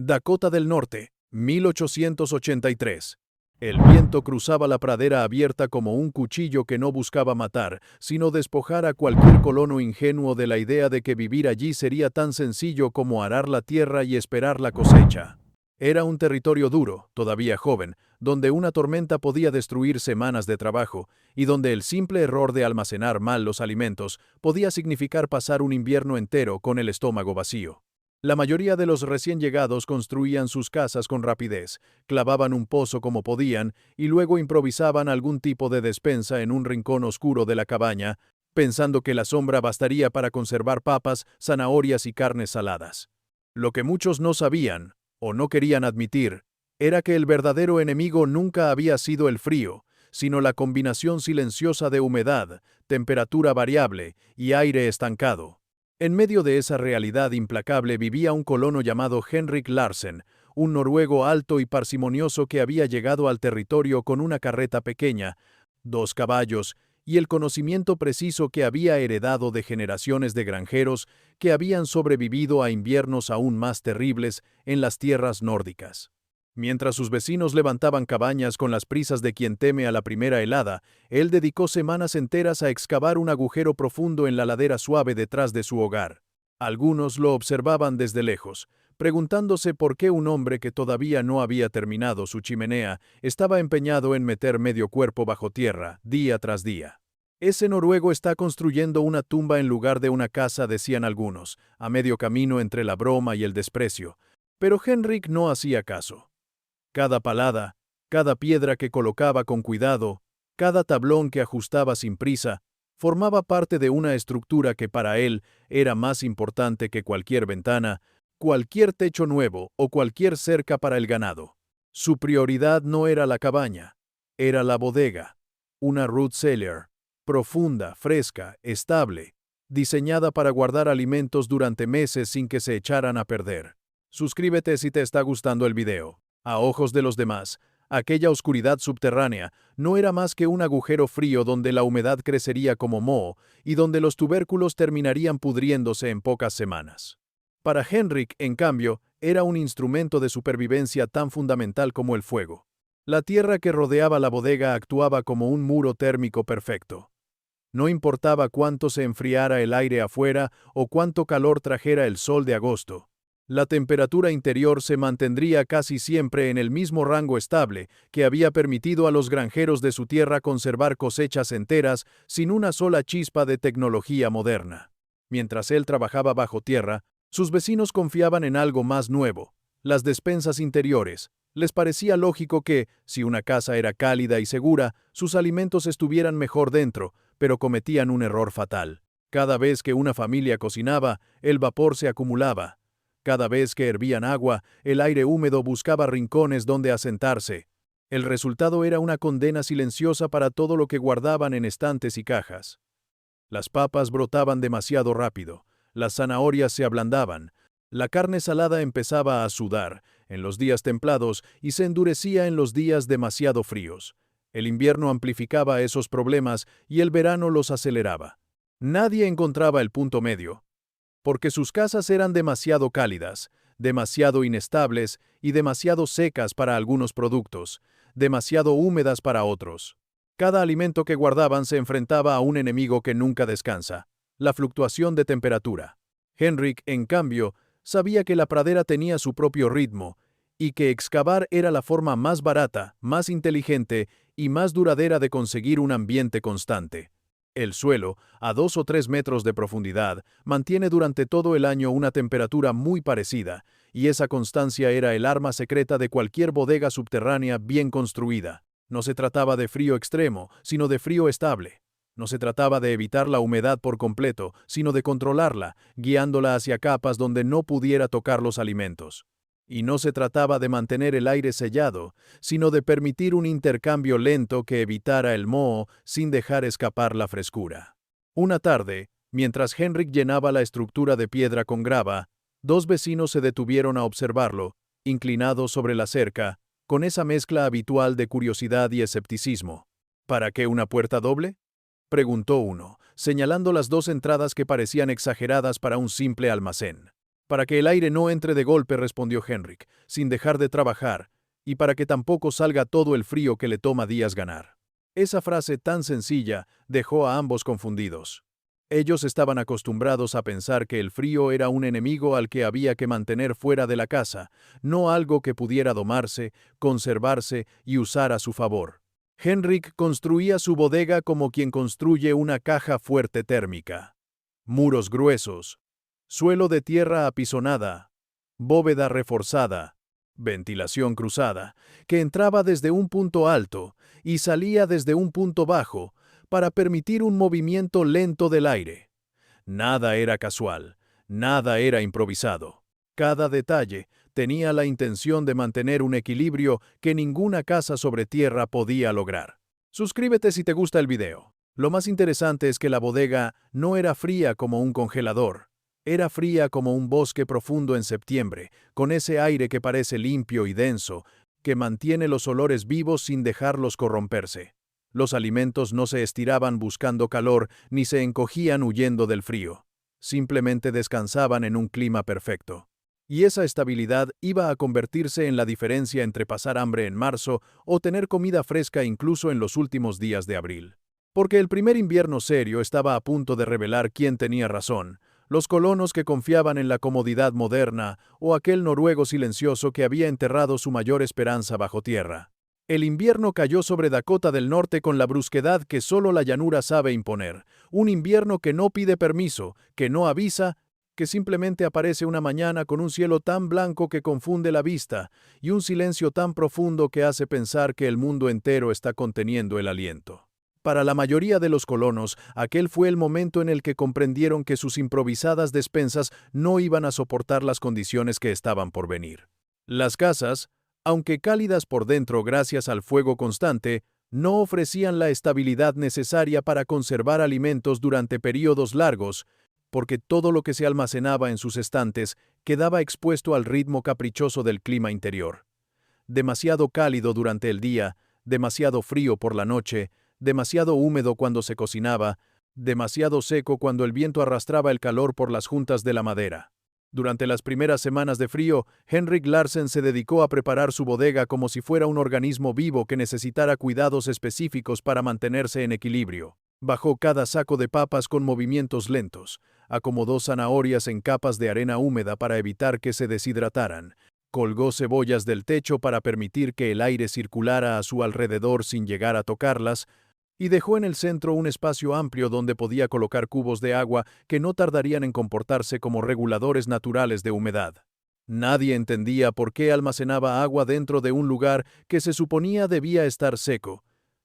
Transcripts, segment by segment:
Dakota del Norte, 1883. El viento cruzaba la pradera abierta como un cuchillo que no buscaba matar, sino despojar a cualquier colono ingenuo de la idea de que vivir allí sería tan sencillo como arar la tierra y esperar la cosecha. Era un territorio duro, todavía joven, donde una tormenta podía destruir semanas de trabajo, y donde el simple error de almacenar mal los alimentos podía significar pasar un invierno entero con el estómago vacío. La mayoría de los recién llegados construían sus casas con rapidez, clavaban un pozo como podían y luego improvisaban algún tipo de despensa en un rincón oscuro de la cabaña, pensando que la sombra bastaría para conservar papas, zanahorias y carnes saladas. Lo que muchos no sabían, o no querían admitir, era que el verdadero enemigo nunca había sido el frío, sino la combinación silenciosa de humedad, temperatura variable y aire estancado. En medio de esa realidad implacable vivía un colono llamado Henrik Larsen, un noruego alto y parsimonioso que había llegado al territorio con una carreta pequeña, 2 caballos, y el conocimiento preciso que había heredado de generaciones de granjeros que habían sobrevivido a inviernos aún más terribles en las tierras nórdicas. Mientras sus vecinos levantaban cabañas con las prisas de quien teme a la primera helada, él dedicó semanas enteras a excavar un agujero profundo en la ladera suave detrás de su hogar. Algunos lo observaban desde lejos, preguntándose por qué un hombre que todavía no había terminado su chimenea estaba empeñado en meter medio cuerpo bajo tierra, día tras día. Ese noruego está construyendo una tumba en lugar de una casa, decían algunos, a medio camino entre la broma y el desprecio. Pero Henrik no hacía caso. Cada palada, cada piedra que colocaba con cuidado, cada tablón que ajustaba sin prisa, formaba parte de una estructura que para él era más importante que cualquier ventana, cualquier techo nuevo o cualquier cerca para el ganado. Su prioridad no era la cabaña, era la bodega, una root cellar, profunda, fresca, estable, diseñada para guardar alimentos durante meses sin que se echaran a perder. Suscríbete si te está gustando el video. A ojos de los demás, aquella oscuridad subterránea no era más que un agujero frío donde la humedad crecería como moho y donde los tubérculos terminarían pudriéndose en pocas semanas. Para Henrik, en cambio, era un instrumento de supervivencia tan fundamental como el fuego. La tierra que rodeaba la bodega actuaba como un muro térmico perfecto. No importaba cuánto se enfriara el aire afuera o cuánto calor trajera el sol de agosto. La temperatura interior se mantendría casi siempre en el mismo rango estable que había permitido a los granjeros de su tierra conservar cosechas enteras sin una sola chispa de tecnología moderna. Mientras él trabajaba bajo tierra, sus vecinos confiaban en algo más nuevo, las despensas interiores. Les parecía lógico que, si una casa era cálida y segura, sus alimentos estuvieran mejor dentro, pero cometían un error fatal. Cada vez que una familia cocinaba, el vapor se acumulaba. Cada vez que hervían agua, el aire húmedo buscaba rincones donde asentarse. El resultado era una condena silenciosa para todo lo que guardaban en estantes y cajas. Las papas brotaban demasiado rápido, las zanahorias se ablandaban, la carne salada empezaba a sudar en los días templados y se endurecía en los días demasiado fríos. El invierno amplificaba esos problemas y el verano los aceleraba. Nadie encontraba el punto medio, porque sus casas eran demasiado cálidas, demasiado inestables y demasiado secas para algunos productos, demasiado húmedas para otros. Cada alimento que guardaban se enfrentaba a un enemigo que nunca descansa, la fluctuación de temperatura. Henrik, en cambio, sabía que la pradera tenía su propio ritmo y que excavar era la forma más barata, más inteligente y más duradera de conseguir un ambiente constante. El suelo, a 2 o 3 metros de profundidad, mantiene durante todo el año una temperatura muy parecida, y esa constancia era el arma secreta de cualquier bodega subterránea bien construida. No se trataba de frío extremo, sino de frío estable. No se trataba de evitar la humedad por completo, sino de controlarla, guiándola hacia capas donde no pudiera tocar los alimentos. Y no se trataba de mantener el aire sellado, sino de permitir un intercambio lento que evitara el moho sin dejar escapar la frescura. Una tarde, mientras Henrik llenaba la estructura de piedra con grava, 2 vecinos se detuvieron a observarlo, inclinados sobre la cerca, con esa mezcla habitual de curiosidad y escepticismo. ¿Para qué una puerta doble?, preguntó uno, señalando las 2 entradas que parecían exageradas para un simple almacén. Para que el aire no entre de golpe, respondió Henrik, sin dejar de trabajar, y para que tampoco salga todo el frío que le toma días ganar. Esa frase tan sencilla dejó a ambos confundidos. Ellos estaban acostumbrados a pensar que el frío era un enemigo al que había que mantener fuera de la casa, no algo que pudiera domarse, conservarse y usar a su favor. Henrik construía su bodega como quien construye una caja fuerte térmica. Muros gruesos, suelo de tierra apisonada, bóveda reforzada, ventilación cruzada, que entraba desde un punto alto y salía desde un punto bajo para permitir un movimiento lento del aire. Nada era casual, nada era improvisado. Cada detalle tenía la intención de mantener un equilibrio que ninguna casa sobre tierra podía lograr. Suscríbete si te gusta el video. Lo más interesante es que la bodega no era fría como un congelador. Era fría como un bosque profundo en septiembre, con ese aire que parece limpio y denso, que mantiene los olores vivos sin dejarlos corromperse. Los alimentos no se estiraban buscando calor ni se encogían huyendo del frío. Simplemente descansaban en un clima perfecto. Y esa estabilidad iba a convertirse en la diferencia entre pasar hambre en marzo o tener comida fresca incluso en los últimos días de abril. Porque el primer invierno serio estaba a punto de revelar quién tenía razón: los colonos que confiaban en la comodidad moderna o aquel noruego silencioso que había enterrado su mayor esperanza bajo tierra. El invierno cayó sobre Dakota del Norte con la brusquedad que solo la llanura sabe imponer, un invierno que no pide permiso, que no avisa, que simplemente aparece una mañana con un cielo tan blanco que confunde la vista y un silencio tan profundo que hace pensar que el mundo entero está conteniendo el aliento. Para la mayoría de los colonos, aquel fue el momento en el que comprendieron que sus improvisadas despensas no iban a soportar las condiciones que estaban por venir. Las casas, aunque cálidas por dentro gracias al fuego constante, no ofrecían la estabilidad necesaria para conservar alimentos durante periodos largos, porque todo lo que se almacenaba en sus estantes quedaba expuesto al ritmo caprichoso del clima interior. Demasiado cálido durante el día, demasiado frío por la noche, demasiado húmedo cuando se cocinaba, demasiado seco cuando el viento arrastraba el calor por las juntas de la madera. Durante las primeras semanas de frío, Henrik Larsen se dedicó a preparar su bodega como si fuera un organismo vivo que necesitara cuidados específicos para mantenerse en equilibrio. Bajó cada saco de papas con movimientos lentos, acomodó zanahorias en capas de arena húmeda para evitar que se deshidrataran, colgó cebollas del techo para permitir que el aire circulara a su alrededor sin llegar a tocarlas, y dejó en el centro un espacio amplio donde podía colocar cubos de agua que no tardarían en comportarse como reguladores naturales de humedad. Nadie entendía por qué almacenaba agua dentro de un lugar que se suponía debía estar seco,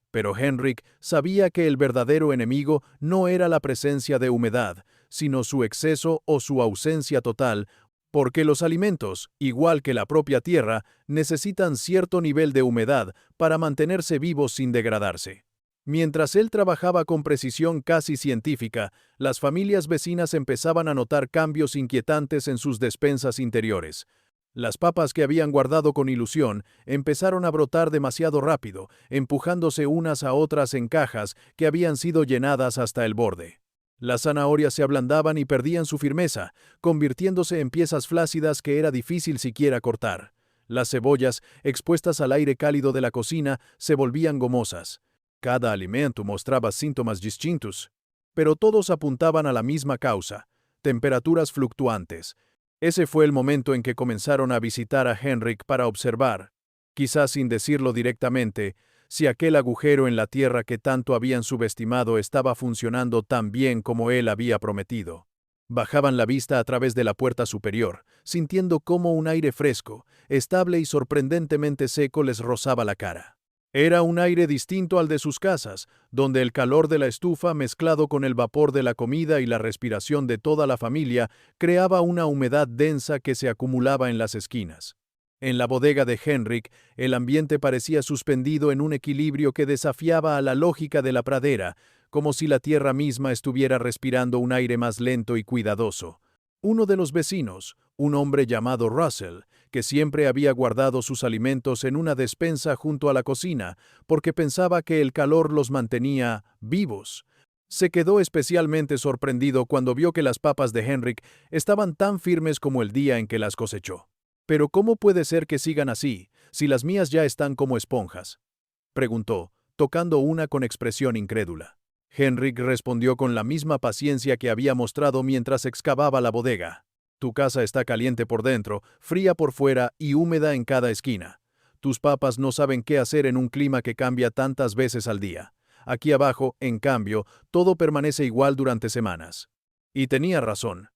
pero Henrik sabía que el verdadero enemigo no era la presencia de humedad, sino su exceso o su ausencia total, porque los alimentos, igual que la propia tierra, necesitan cierto nivel de humedad para mantenerse vivos sin degradarse. Mientras él trabajaba con precisión casi científica, las familias vecinas empezaban a notar cambios inquietantes en sus despensas interiores. Las papas que habían guardado con ilusión empezaron a brotar demasiado rápido, empujándose unas a otras en cajas que habían sido llenadas hasta el borde. Las zanahorias se ablandaban y perdían su firmeza, convirtiéndose en piezas flácidas que era difícil siquiera cortar. Las cebollas, expuestas al aire cálido de la cocina, se volvían gomosas. Cada alimento mostraba síntomas distintos, pero todos apuntaban a la misma causa: temperaturas fluctuantes. Ese fue el momento en que comenzaron a visitar a Henrik para observar, quizás sin decirlo directamente, si aquel agujero en la tierra que tanto habían subestimado estaba funcionando tan bien como él había prometido. Bajaban la vista a través de la puerta superior, sintiendo cómo un aire fresco, estable y sorprendentemente seco les rozaba la cara. Era un aire distinto al de sus casas, donde el calor de la estufa mezclado con el vapor de la comida y la respiración de toda la familia creaba una humedad densa que se acumulaba en las esquinas. En la bodega de Henrik, el ambiente parecía suspendido en un equilibrio que desafiaba a la lógica de la pradera, como si la tierra misma estuviera respirando un aire más lento y cuidadoso. Uno de los vecinos, un hombre llamado Russell, que siempre había guardado sus alimentos en una despensa junto a la cocina, porque pensaba que el calor los mantenía vivos, Se quedó especialmente sorprendido cuando vio que las papas de Henrik estaban tan firmes como el día en que las cosechó. «¿Pero cómo puede ser que sigan así, si las mías ya están como esponjas?», preguntó, tocando una con expresión incrédula. Henrik respondió con la misma paciencia que había mostrado mientras excavaba la bodega. «Tu casa está caliente por dentro, fría por fuera y húmeda en cada esquina. Tus papas no saben qué hacer en un clima que cambia tantas veces al día. Aquí abajo, en cambio, todo permanece igual durante semanas». Y tenía razón.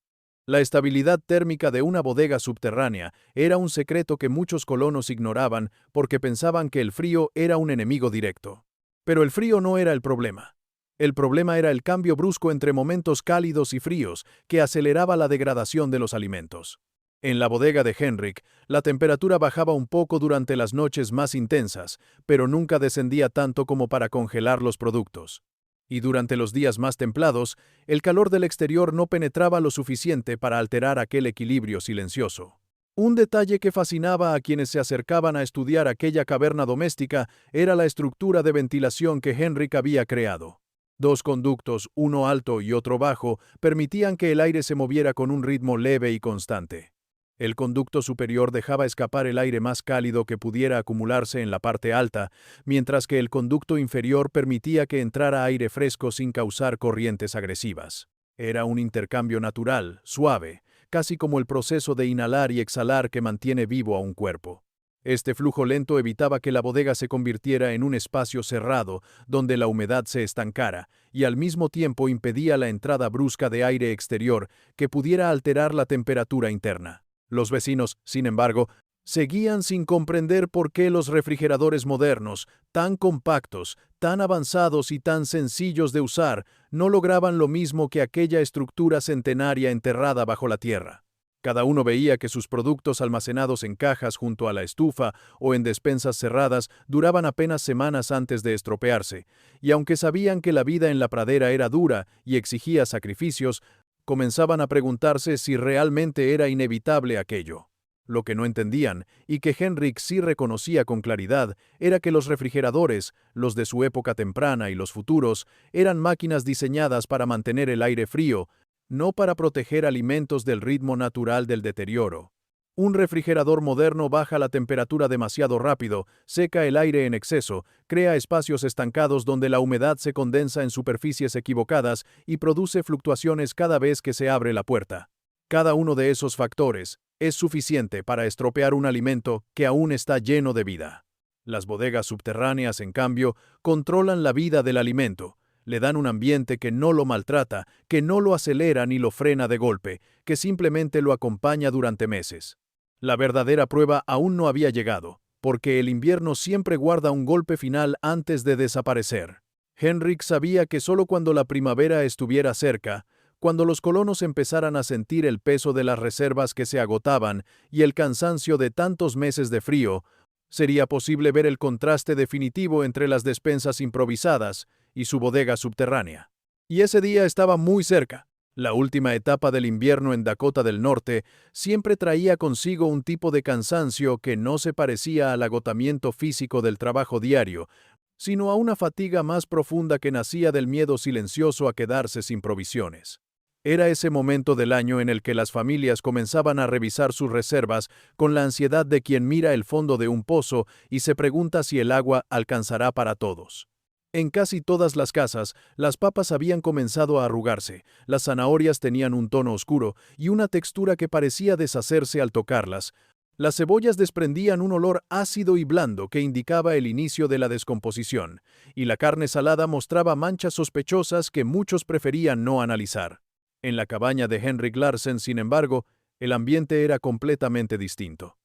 La estabilidad térmica de una bodega subterránea era un secreto que muchos colonos ignoraban porque pensaban que el frío era un enemigo directo. Pero el frío no era el problema. El problema era el cambio brusco entre momentos cálidos y fríos que aceleraba la degradación de los alimentos. En la bodega de Henrik, la temperatura bajaba un poco durante las noches más intensas, pero nunca descendía tanto como para congelar los productos. Y durante los días más templados, el calor del exterior no penetraba lo suficiente para alterar aquel equilibrio silencioso. Un detalle que fascinaba a quienes se acercaban a estudiar aquella caverna doméstica era la estructura de ventilación que Henrik había creado. 2 conductos, uno alto y otro bajo, permitían que el aire se moviera con un ritmo leve y constante. El conducto superior dejaba escapar el aire más cálido que pudiera acumularse en la parte alta, mientras que el conducto inferior permitía que entrara aire fresco sin causar corrientes agresivas. Era un intercambio natural, suave, casi como el proceso de inhalar y exhalar que mantiene vivo a un cuerpo. Este flujo lento evitaba que la bodega se convirtiera en un espacio cerrado donde la humedad se estancara, y al mismo tiempo impedía la entrada brusca de aire exterior que pudiera alterar la temperatura interna. Los vecinos, sin embargo, seguían sin comprender por qué los refrigeradores modernos, tan compactos, tan avanzados y tan sencillos de usar, no lograban lo mismo que aquella estructura centenaria enterrada bajo la tierra. Cada uno veía que sus productos almacenados en cajas junto a la estufa o en despensas cerradas duraban apenas semanas antes de estropearse, y aunque sabían que la vida en la pradera era dura y exigía sacrificios, comenzaban a preguntarse si realmente era inevitable aquello. Lo que no entendían, y que Henrik sí reconocía con claridad, era que los refrigeradores, los de su época temprana y los futuros, eran máquinas diseñadas para mantener el aire frío, no para proteger alimentos del ritmo natural del deterioro. Un refrigerador moderno baja la temperatura demasiado rápido, seca el aire en exceso, crea espacios estancados donde la humedad se condensa en superficies equivocadas y produce fluctuaciones cada vez que se abre la puerta. Cada uno de esos factores es suficiente para estropear un alimento que aún está lleno de vida. Las bodegas subterráneas, en cambio, controlan la vida del alimento. Le dan un ambiente que no lo maltrata, que no lo acelera ni lo frena de golpe, que simplemente lo acompaña durante meses. La verdadera prueba aún no había llegado, porque el invierno siempre guarda un golpe final antes de desaparecer. Henrik sabía que solo cuando la primavera estuviera cerca, cuando los colonos empezaran a sentir el peso de las reservas que se agotaban y el cansancio de tantos meses de frío, sería posible ver el contraste definitivo entre las despensas improvisadas y su bodega subterránea. Y ese día estaba muy cerca. La última etapa del invierno en Dakota del Norte siempre traía consigo un tipo de cansancio que no se parecía al agotamiento físico del trabajo diario, sino a una fatiga más profunda que nacía del miedo silencioso a quedarse sin provisiones. Era ese momento del año en el que las familias comenzaban a revisar sus reservas con la ansiedad de quien mira el fondo de un pozo y se pregunta si el agua alcanzará para todos. En casi todas las casas, las papas habían comenzado a arrugarse, las zanahorias tenían un tono oscuro y una textura que parecía deshacerse al tocarlas. Las cebollas desprendían un olor ácido y blando que indicaba el inicio de la descomposición, y la carne salada mostraba manchas sospechosas que muchos preferían no analizar. En la cabaña de Henrik Larsen, sin embargo, el ambiente era completamente distinto.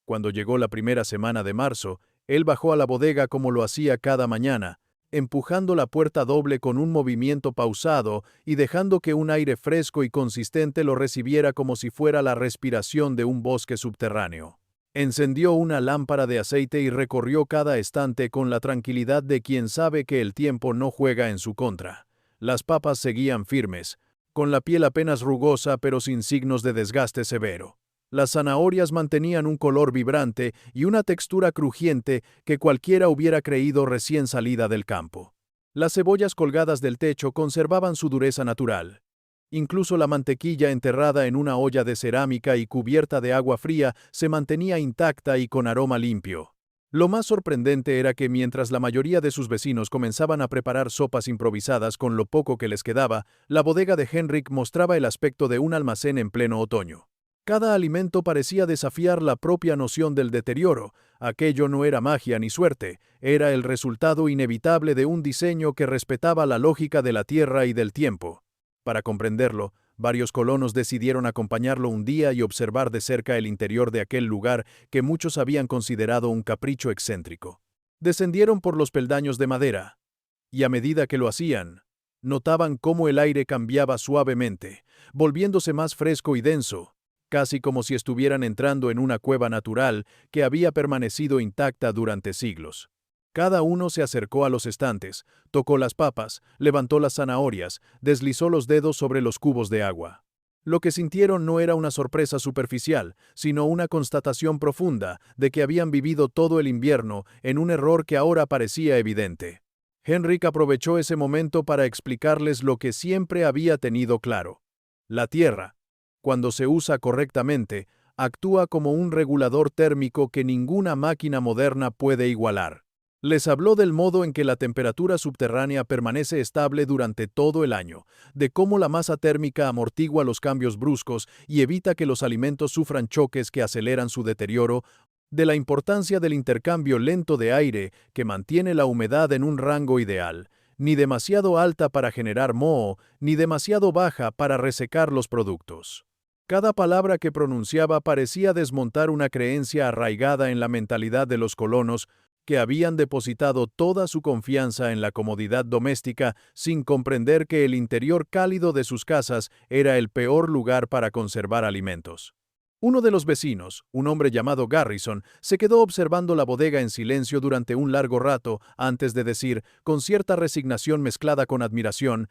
Cuando llegó la primera semana de marzo, él bajó a la bodega como lo hacía cada mañana, empujando la puerta doble con un movimiento pausado y dejando que un aire fresco y consistente lo recibiera como si fuera la respiración de un bosque subterráneo. Encendió una lámpara de aceite y recorrió cada estante con la tranquilidad de quien sabe que el tiempo no juega en su contra. Las papas seguían firmes, con la piel apenas rugosa pero sin signos de desgaste severo. Las zanahorias mantenían un color vibrante y una textura crujiente que cualquiera hubiera creído recién salida del campo. Las cebollas colgadas del techo conservaban su dureza natural. Incluso la mantequilla enterrada en una olla de cerámica y cubierta de agua fría se mantenía intacta y con aroma limpio. Lo más sorprendente era que mientras la mayoría de sus vecinos comenzaban a preparar sopas improvisadas con lo poco que les quedaba, la bodega de Henrik mostraba el aspecto de un almacén en pleno otoño. Cada alimento parecía desafiar la propia noción del deterioro. Aquello no era magia ni suerte, era el resultado inevitable de un diseño que respetaba la lógica de la tierra y del tiempo. Para comprenderlo, varios colonos decidieron acompañarlo un día y observar de cerca el interior de aquel lugar que muchos habían considerado un capricho excéntrico. Descendieron por los peldaños de madera, y a medida que lo hacían, notaban cómo el aire cambiaba suavemente, volviéndose más fresco y denso, casi como si estuvieran entrando en una cueva natural que había permanecido intacta durante siglos. Cada uno se acercó a los estantes, tocó las papas, levantó las zanahorias, deslizó los dedos sobre los cubos de agua. Lo que sintieron no era una sorpresa superficial, sino una constatación profunda de que habían vivido todo el invierno en un error que ahora parecía evidente. Henrik aprovechó ese momento para explicarles lo que siempre había tenido claro. La tierra, cuando se usa correctamente, actúa como un regulador térmico que ninguna máquina moderna puede igualar. Les habló del modo en que la temperatura subterránea permanece estable durante todo el año, de cómo la masa térmica amortigua los cambios bruscos y evita que los alimentos sufran choques que aceleran su deterioro, de la importancia del intercambio lento de aire que mantiene la humedad en un rango ideal, ni demasiado alta para generar moho, ni demasiado baja para resecar los productos. Cada palabra que pronunciaba parecía desmontar una creencia arraigada en la mentalidad de los colonos, que habían depositado toda su confianza en la comodidad doméstica sin comprender que el interior cálido de sus casas era el peor lugar para conservar alimentos. Uno de los vecinos, un hombre llamado Garrison, se quedó observando la bodega en silencio durante un largo rato antes de decir, con cierta resignación mezclada con admiración: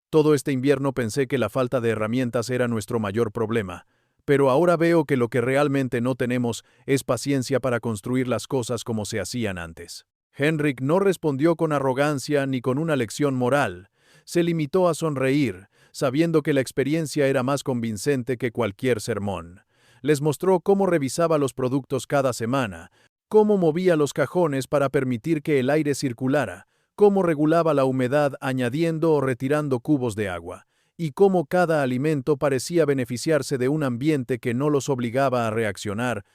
«Todo este invierno pensé que la falta de herramientas era nuestro mayor problema. Pero ahora veo que lo que realmente no tenemos es paciencia para construir las cosas como se hacían antes». Henrik no respondió con arrogancia ni con una lección moral. Se limitó a sonreír, sabiendo que la experiencia era más convincente que cualquier sermón. Les mostró cómo revisaba los productos cada semana, cómo movía los cajones para permitir que el aire circulara, cómo regulaba la humedad añadiendo o retirando cubos de agua, y cómo cada alimento parecía beneficiarse de un ambiente que no los obligaba a reaccionar,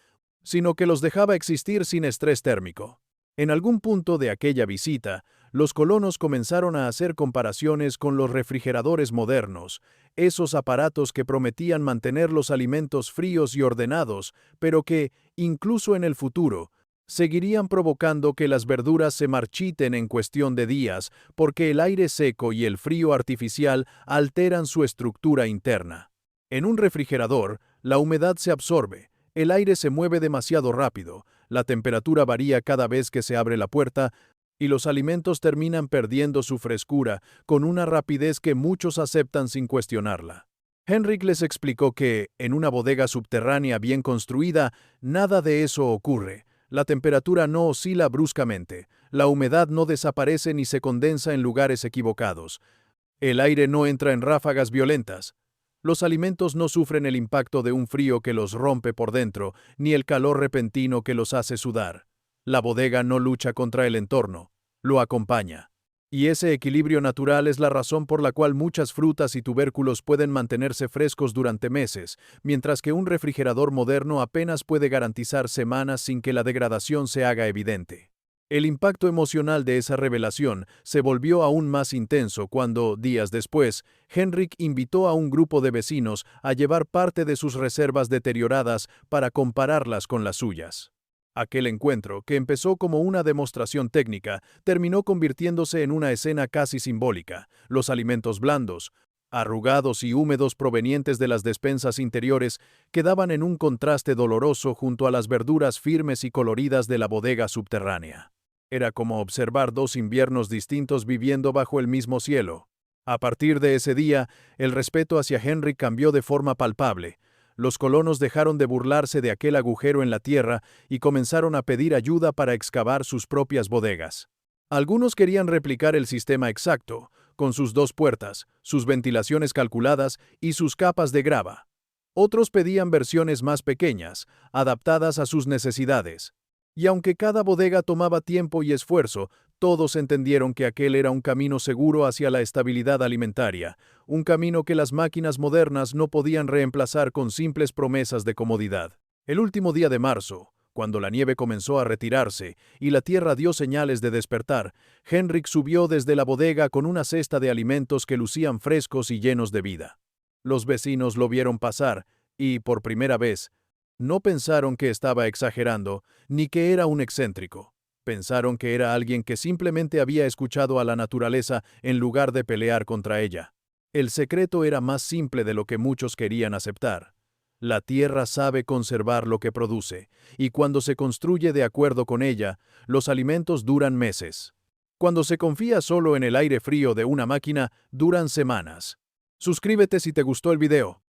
sino que los dejaba existir sin estrés térmico. En algún punto de aquella visita, los colonos comenzaron a hacer comparaciones con los refrigeradores modernos, esos aparatos que prometían mantener los alimentos fríos y ordenados, pero que, incluso en el futuro, seguirían provocando que las verduras se marchiten en cuestión de días, porque el aire seco y el frío artificial alteran su estructura interna. En un refrigerador, la humedad se absorbe, el aire se mueve demasiado rápido, la temperatura varía cada vez que se abre la puerta, y los alimentos terminan perdiendo su frescura con una rapidez que muchos aceptan sin cuestionarla. Henrik les explicó que, en una bodega subterránea bien construida, nada de eso ocurre. La temperatura no oscila bruscamente, la humedad no desaparece ni se condensa en lugares equivocados. El aire no entra en ráfagas violentas. Los alimentos no sufren el impacto de un frío que los rompe por dentro, ni el calor repentino que los hace sudar. La bodega no lucha contra el entorno, lo acompaña. Y ese equilibrio natural es la razón por la cual muchas frutas y tubérculos pueden mantenerse frescos durante meses, mientras que un refrigerador moderno apenas puede garantizar semanas sin que la degradación se haga evidente. El impacto emocional de esa revelación se volvió aún más intenso cuando, días después, Henrik invitó a un grupo de vecinos a llevar parte de sus reservas deterioradas para compararlas con las suyas. Aquel encuentro, que empezó como una demostración técnica, terminó convirtiéndose en una escena casi simbólica. Los alimentos blandos, arrugados y húmedos provenientes de las despensas interiores, quedaban en un contraste doloroso junto a las verduras firmes y coloridas de la bodega subterránea. Era como observar dos inviernos distintos viviendo bajo el mismo cielo. A partir de ese día, el respeto hacia Henrik cambió de forma palpable. Los colonos dejaron de burlarse de aquel agujero en la tierra y comenzaron a pedir ayuda para excavar sus propias bodegas. Algunos querían replicar el sistema exacto, con sus 2 puertas, sus ventilaciones calculadas y sus capas de grava. Otros pedían versiones más pequeñas, adaptadas a sus necesidades. Y aunque cada bodega tomaba tiempo y esfuerzo, todos entendieron que aquel era un camino seguro hacia la estabilidad alimentaria, un camino que las máquinas modernas no podían reemplazar con simples promesas de comodidad. El último día de marzo, cuando la nieve comenzó a retirarse y la tierra dio señales de despertar, Henrik subió desde la bodega con una cesta de alimentos que lucían frescos y llenos de vida. Los vecinos lo vieron pasar y, por primera vez, no pensaron que estaba exagerando ni que era un excéntrico. Pensaron que era alguien que simplemente había escuchado a la naturaleza en lugar de pelear contra ella. El secreto era más simple de lo que muchos querían aceptar. La tierra sabe conservar lo que produce, y cuando se construye de acuerdo con ella, los alimentos duran meses. Cuando se confía solo en el aire frío de una máquina, duran semanas. Suscríbete si te gustó el video.